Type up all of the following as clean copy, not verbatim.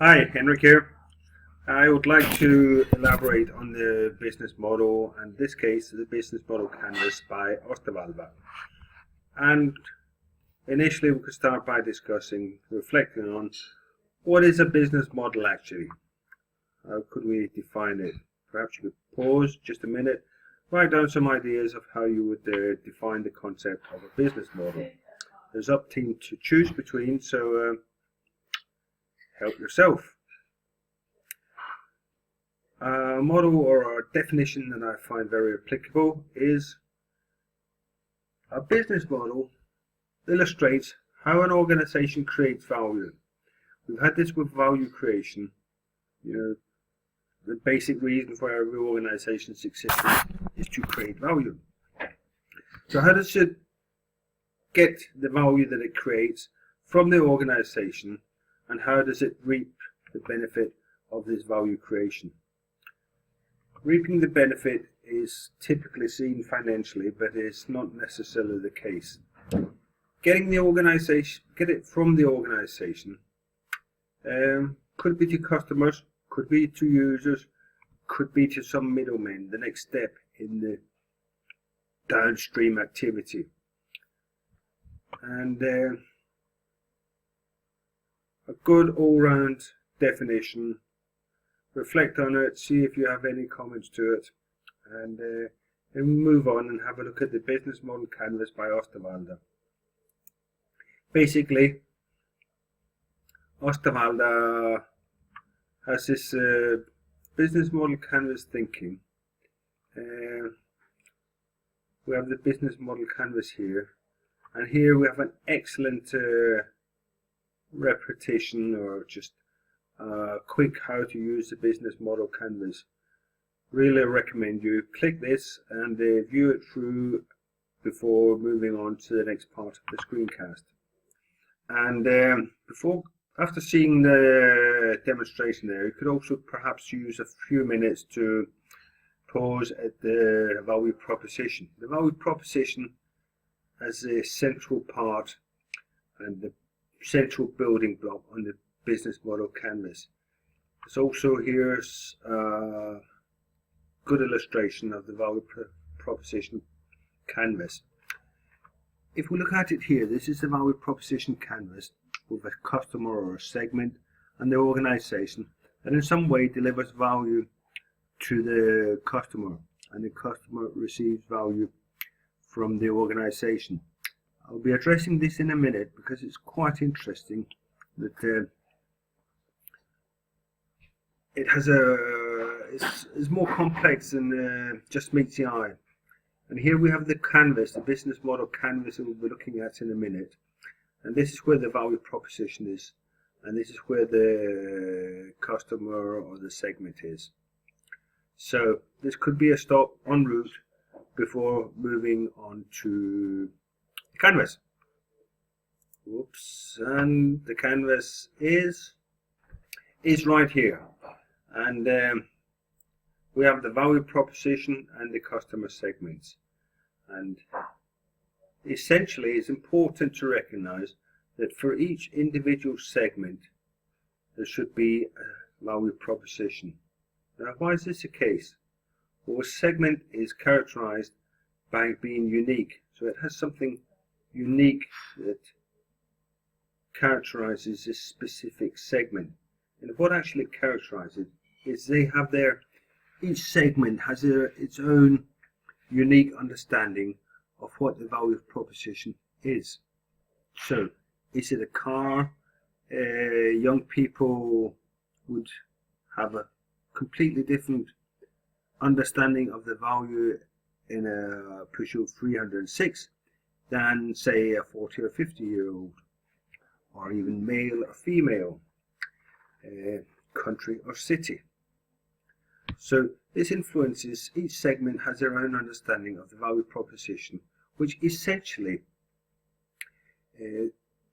Hi, Henrik here. I would like to elaborate on the business model, and in this case, the business model canvas by Osterwalder. And initially, we could start by reflecting on what is a business model actually? How could we define it? Perhaps you could pause just a minute, write down some ideas of how you would define the concept of a business model. There's up to choose between, so help yourself. A model or a definition that I find very applicable is a business model illustrates how an organization creates value. We've had this with value creation. The basic reason for every organization's existence is to create value. So how does it get the value that it creates from the organization, and how does it reap the benefit of this value creation? Reaping the benefit is typically seen financially, but it's not necessarily the case. Get it from the organization. Could be to customers, could be to users, could be to some middlemen, the next step in the downstream activity. And a good all-round definition. Reflect on it, see if you have any comments to it, and then move on and have a look at the business model canvas by Osterwalder. Basically, Osterwalder has this business model canvas thinking. We have the business model canvas here, and here we have an excellent repetition, or just quick how to use the business model canvas. Really recommend you click this and view it through before moving on to the next part of the screencast. And after seeing the demonstration there, you could also perhaps use a few minutes to pause at the value proposition. The value proposition as a central part and the central building block on the business model canvas. There's also here's a good illustration of the value proposition canvas. If we look at it here, this is the value proposition canvas with a customer or a segment and the organization that in some way delivers value to the customer, and the customer receives value from the organization. I'll be addressing this in a minute because it's quite interesting that it has it's more complex than just meets the eye. And here we have the canvas, the business model canvas that we'll be looking at in a minute. And this is where the value proposition is, and this is where the customer or the segment is. So this could be a stop en route before moving on to the canvas. Whoops, and the canvas is right here. And we have the value proposition and the customer segments. And essentially, it's important to recognize that for each individual segment, there should be a value proposition. Now, why is this the case? Well, a segment is characterized by being unique. So it has something unique that characterizes this specific segment. And what actually characterizes it is each segment has its own unique understanding of what the value proposition is. So, is it a car? Young people would have a completely different understanding of the value in a Peugeot 306 than, say, a 40 or 50-year-old, or even male or female, country or city. So this influences, each segment has their own understanding of the value proposition, which essentially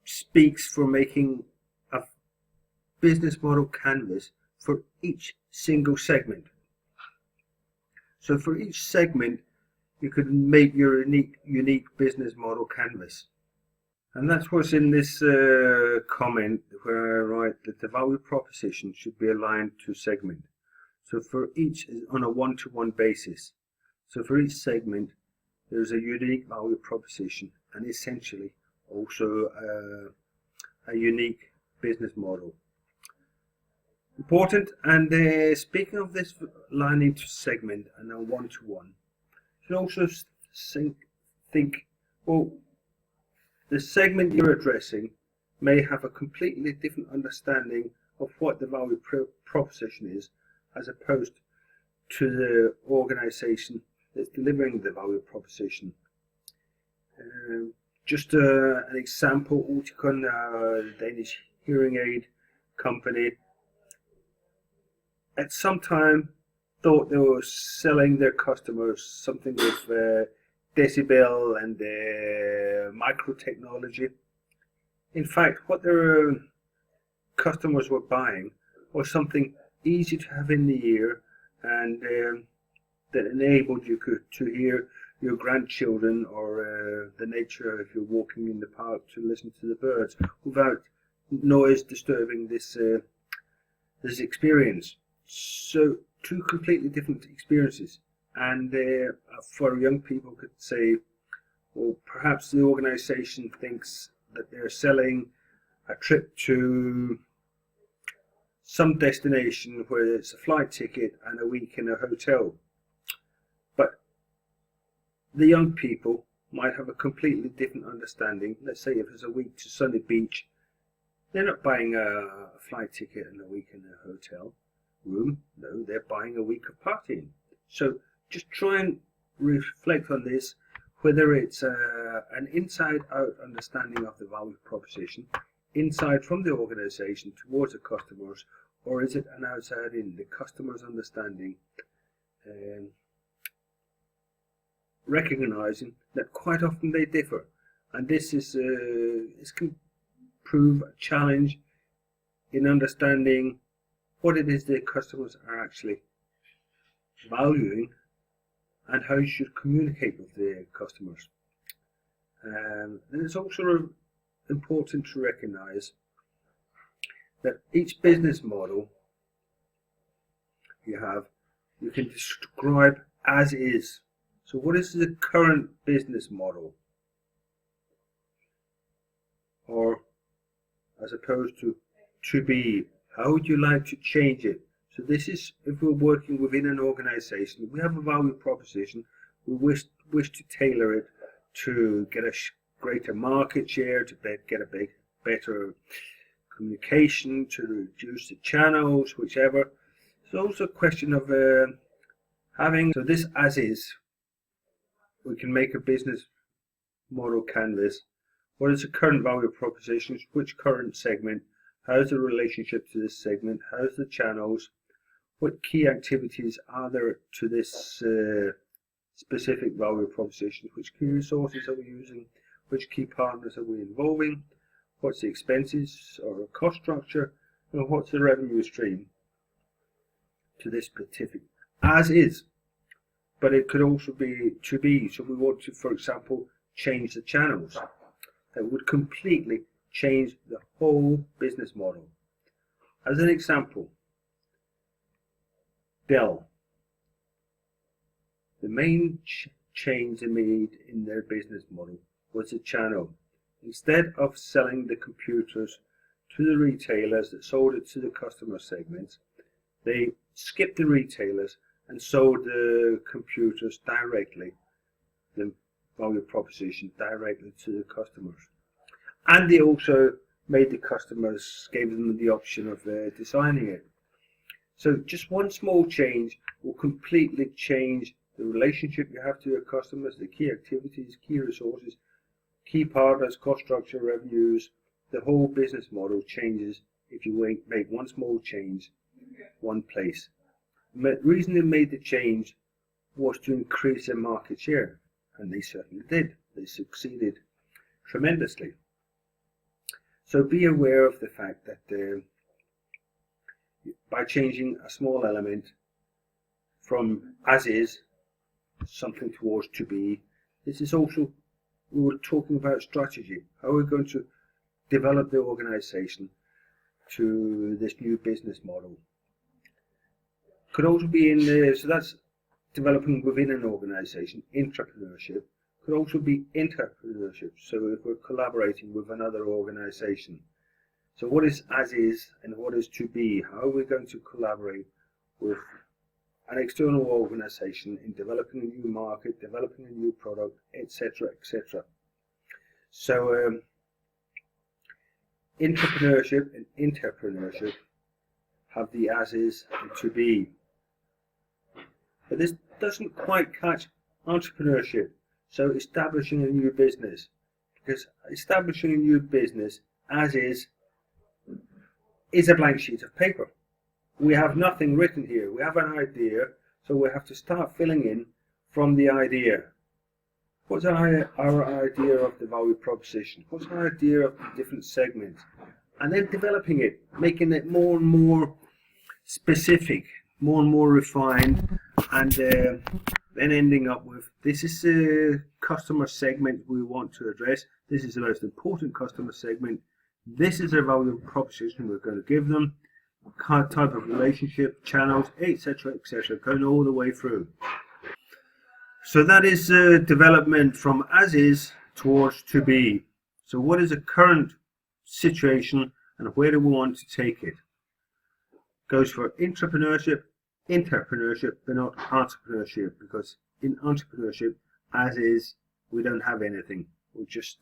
speaks for making a business model canvas for each single segment. So for each segment, you could make your unique business model canvas. And that's what's in this comment where I write that the value proposition should be aligned to segment. So for each on a one-to-one basis. So for each segment, there's a unique value proposition and essentially also a unique business model. Important. And speaking of this aligning to segment and a one-to-one, you should also think, well, the segment you're addressing may have a completely different understanding of what the value proposition is as opposed to the organization that's delivering the value proposition. Just an example, Oticon, the Danish hearing aid company, at some time thought they were selling their customers something with decibel and micro technology. In fact, what their customers were buying was something easy to have in the ear and that enabled you to hear your grandchildren or the nature if you're walking in the park to listen to the birds without noise disturbing this experience. So two completely different experiences. And for young people could say, well, perhaps the organization thinks that they're selling a trip to some destination where it's a flight ticket and a week in a hotel. But the young people might have a completely different understanding. Let's say if it's a week to Sunny Beach, they're not buying a flight ticket and a week in a hotel room. No, they're buying a week of partying. So just try and reflect on this, whether it's an inside-out understanding of the value proposition, inside from the organization towards the customers, or is it an outside-in, the customer's understanding, recognizing that quite often they differ. And this can prove a challenge in understanding what it is their customers are actually valuing and how you should communicate with their customers. And it's also important to recognize that each business model you can describe as is. So what is the current business model? Or as opposed to be, how would you like to change it? So this is, if we're working within an organization, we have a value proposition, we wish to tailor it to get a greater market share, to get a better communication, to reduce the channels, whichever. It's also a question of having, so this as is, we can make a business model canvas. What is the current value proposition? Which current segment? How's the relationship to this segment? How's the channels? What key activities are there to this specific value proposition? Which key resources are we using? Which key partners are we involving? What's the expenses or cost structure? And what's the revenue stream to this specific as is? But it could also be to be. So we want to, for example, change the channels. That would completely change the whole business model. As an example, Dell. The main change they made in their business model was the channel. Instead of selling the computers to the retailers that sold it to the customer segments, they skipped the retailers and sold the computers directly, the value proposition directly to the customers. And they also made the customers, gave them the option of designing it. So just one small change will completely change the relationship you have to your customers, the key activities, key resources, key partners, cost structure, revenues. The whole business model changes if you make one small change, one place. The reason they made the change was to increase their market share, and they certainly did. They succeeded tremendously. So be aware of the fact that by changing a small element from as is, something towards to be, this is also we were talking about strategy. How are we going to develop the organization to this new business model? Could also be in the, so that's developing within an organization, intrapreneurship. Could also be interpreneurship, so if we're collaborating with another organization. So what is as is and what is to be? How are we going to collaborate with an external organization in developing a new market, developing a new product, etc., etc. So intrapreneurship and interpreneurship have the as is and to be. But this doesn't quite catch entrepreneurship. So establishing a new business, because establishing a new business as is a blank sheet of paper. We have nothing written here. We have an idea, so we have to start filling in from the idea. What's our idea of the value proposition? What's our idea of the different segments? And then developing it, making it more and more specific, more and more refined, and then ending up with, this is a customer segment we want to address. This is the most important customer segment. This is a value proposition we're going to give them. Type of relationship, channels, etc., etc., going all the way through. So that is development from as is towards to be. So what is the current situation and where do we want to take it? Goes for intrapreneurship, interpreneurship, but not entrepreneurship, because in entrepreneurship, as is, we don't have anything. We're just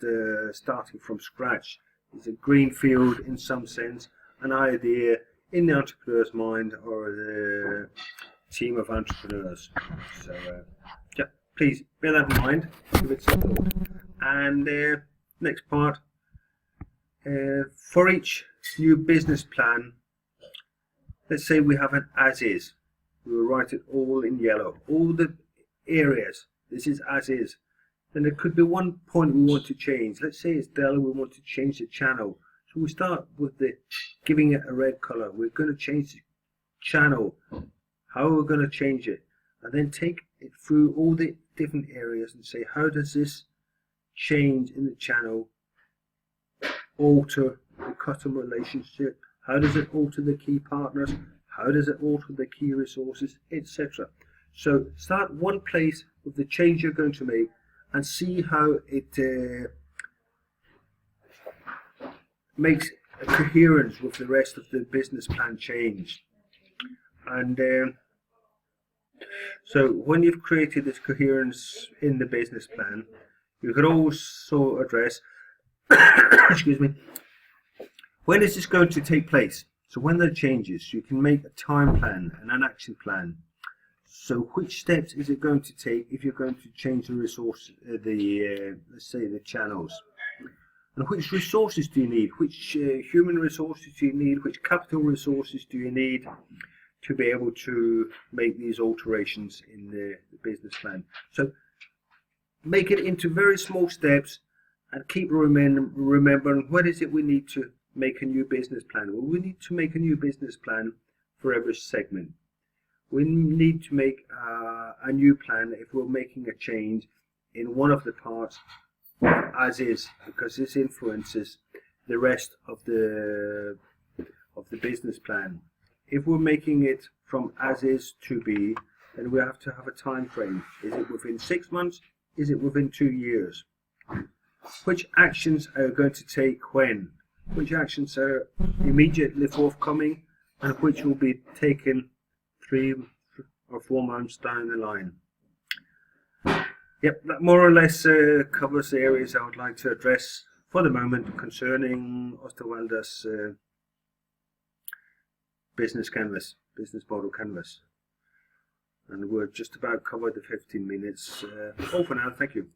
starting from scratch. It's a green field in some sense, an idea in the entrepreneur's mind or the team of entrepreneurs. So yeah, please bear that in mind, give it some thought. And next part, for each new business plan, let's say we have an as is. We will write it all in yellow, all the areas. This is as is. Then there could be one point we want to change. Let's say it's Dell, we want to change the channel. So we start with the giving it a red color. We're going to change the channel. How are we going to change it? And then take it through all the different areas and say, how does this change in the channel alter the customer relationship? How does it alter the key partners? How does it alter the key resources, etc.? So start one place with the change you're going to make and see how it makes a coherence with the rest of the business plan change. And so when you've created this coherence in the business plan, you could also address excuse me, when is this going to take place? So when there are changes, you can make a time plan and an action plan. So which steps is it going to take if you're going to change the resource, let's say the channels? And which resources do you need? Which human resources do you need? Which capital resources do you need to be able to make these alterations in the business plan? So make it into very small steps and keep remembering what is it we need to make a new business plan. Well, we need to make a new business plan for every segment. We need to make a new plan if we're making a change in one of the parts as is, because this influences the rest of the business plan. If we're making it from as is to be, then we have to have a time frame. Is it within 6 months? Is it within 2 years? Which actions are going to take when? Which actions are immediately forthcoming and which will be taken 3 or 4 months down the line? Yep, that more or less covers the areas I would like to address for the moment concerning Osterwalder's business canvas, business model canvas. And we're just about covered the 15 minutes. All for now, thank you.